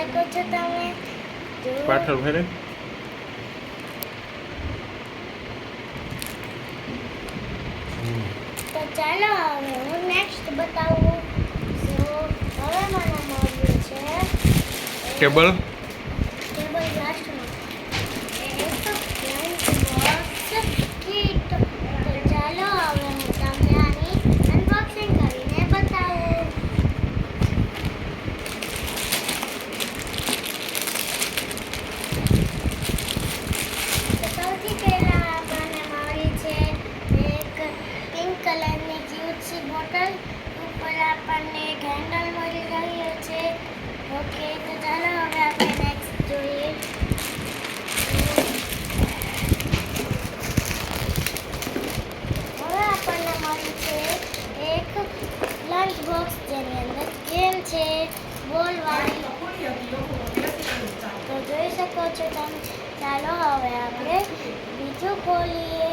શકો છો તમે. પાછળ ફેરે તો ચાલો હવે હું નેક્સ્ટ બતાવું. સો હવે મને મળ્યું છે ટેબલ ટેબલ લાસ્ટમાં એક લંચ બોક્સ કીટ. તો ચાલો હવે હું તમને આની અનબોક્સિંગ કરીને બતાવું. તો સૌથી પહેલા આપણને મળી છે એક પિંક કલરની ક્યુટસી બોટલ. ઉપર આપણને એક હેન્ડલ મળી રહ્યું છે. ઓકે, તો ચાલો હવે આપણે નેક્સ્ટ જોઈએ. હવે આપણને મળી છે એક લંચ બોક્સ જેની અંદર ગેમ છે બોલ વાળી. તો જોઈ શકો છો તમે. ચાલો હવે આપણે બીજું ખોલીએ.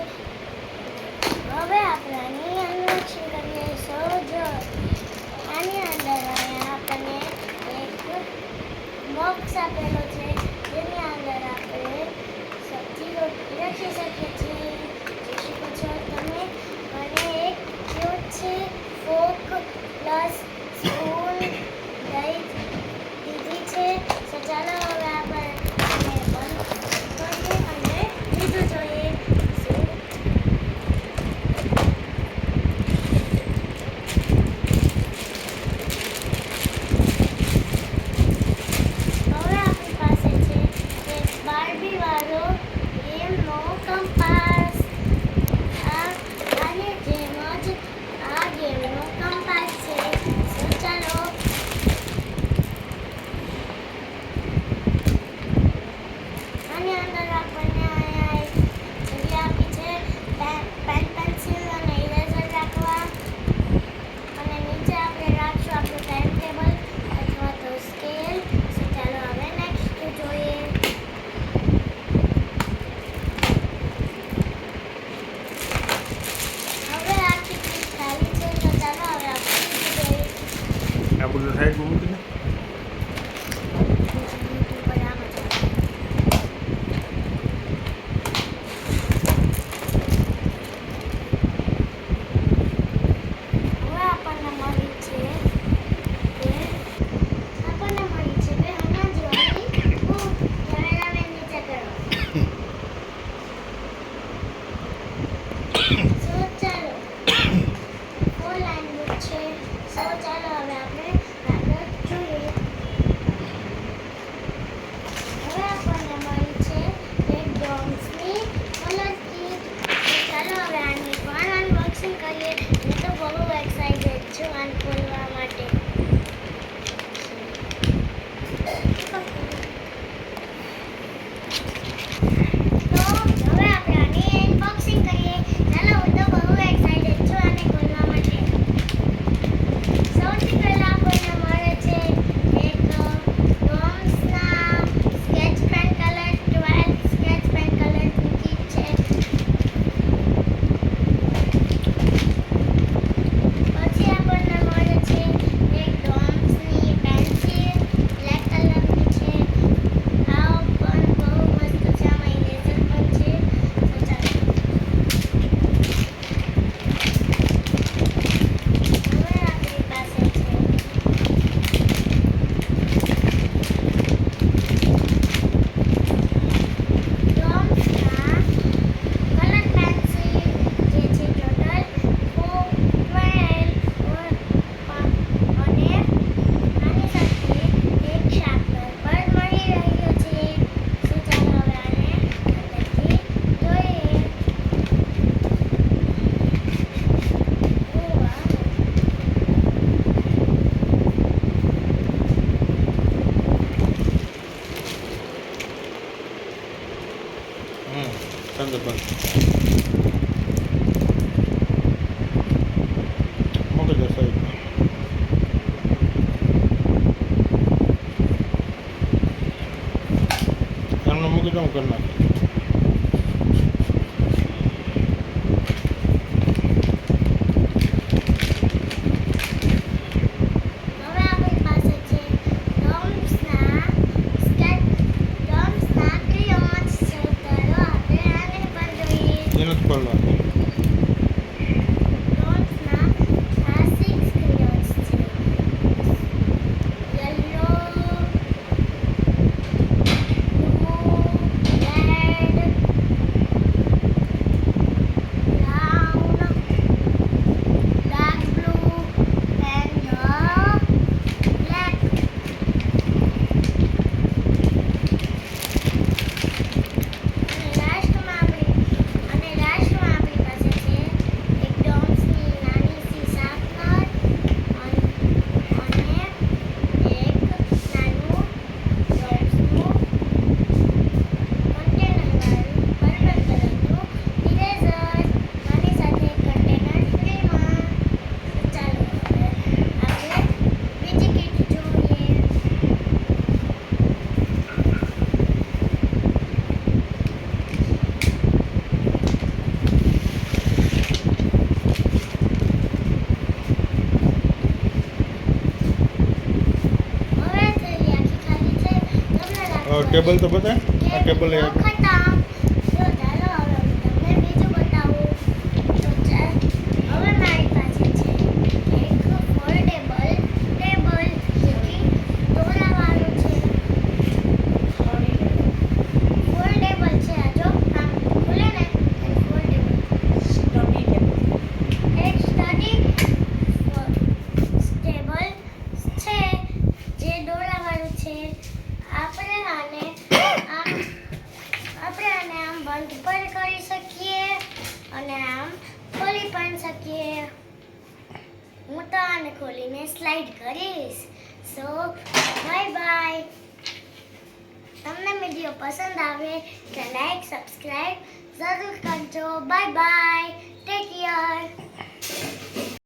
હવે આપણે આની અનબોક્સિંગ કરીએ. સો જો આની અંદર અહીંયા આપણને એક બોક્સ આપેલો છે જેની અંદર આપણે સબ્જીઓ રાખી શકીએ છીએ. જોઈ શકો છો તમે. અને એક ક્યુટ છે ફોક પ્લસ સ્પૂન લઈ દીધી છે. તો ચાલો હવે આપણે આને બંધ કરીએ અને બીજું જોઈએ. હવે આપણી પાસે છે એક બાર્બી વાળો ગેમનો કંપાસ. આની જેમ જ આ ગેમનો કંપાસ છે. સો ચાલો આની અંદર આપણને અહીંયા એક જગ્યા આપી છે પેન પેન્સિલ અને ઇરેઝર રાખવા. અને નીચે આપણે રાખશું આપણું ટાઈમ ટેબલ અથવા તો સ્કેલ. સો ચાલો હવે નેક્સ્ટ જોઈએ. હવે આખી કીટ ખાલી છે. તો ચાલો હવે આપણે બીજું જોઈએ. આ બધું સાઈડમાં મૂકી દે. ઉપર આમ જ. હવે આપણને મળી છે બે હનુમાનજી વાળી બુક. કેમેરામેન નીચે કરો. સો ચાલો ફોર લાઈન બુક છે. સો ચાલો હવે આપણે આગળ જોઈએ. હવે આપણને મળી છે એક ડોગ્સની કલર કીટ. ચાલો હવે આની પણ અનબોક્સિંગ કરીએ. હું તો બહુ એક્સાઇટેડ છું આને ખોલવા માટે. તો હવે આપણે આની અનબોક્સિંગ કરીએ. ચાલો હું તો બહુ એક્સાઇટેડ છું આને ખોલવા માટે. સૌથી પહેલા આપણને મળે છે એક ડોમ્સના sketch pen colour 12 sketch pen કલરની કીટ છે. પછી આપણને મળે છે એક ડોમ્સની પેન્સિલ બ્લેક કલરની છે. આ પણ બહુ મસ્ત છે. આમાં ઇરેઝર પણ છે. તો ચાલો હવે આપણી પાસે છે ડોમ્સના કલર પેન્સિલ જે છે ટોટલ 12 અને આની સાથે એક શાર્પનર પણ મળી રહ્યો છે. સો ચાલો હવે આને અંદરથી જોઈએ. ઓવા અંદર બંધ મૂકી દે સાઈડમાં. એમને મૂકી દઉં કરી નાખે. હવે આપણી પાસે છે ડોમ્સના ટેબલ તો બતાય આ ટેબલ એ ખતમ. તો ચાલો હવે હું તમને બીજું બતાવું. તો હવે મારી પાસે છે એક ફોલ્ડેબલ ટેબલ જે કે દોરાવાળું છે. ફોલ્ડેબલ છે આ જો આમ ખુલે ને એ ફોલ્ડેબલ. એક સ્ટડી સ્ટેબલ છે જે દોરાવાળું છે. આપણે આને આમ બંધ પણ કરી શકીએ અને આમ ખોલી પણ શકીએ. હું તો આને ખોલીને સ્લાઇડ કરીશ. So bye bye. તમને વિડીયો પસંદ આવે તો લાઈક સબસ્ક્રાઇબ જરૂર કરજો. Bye bye. Take care.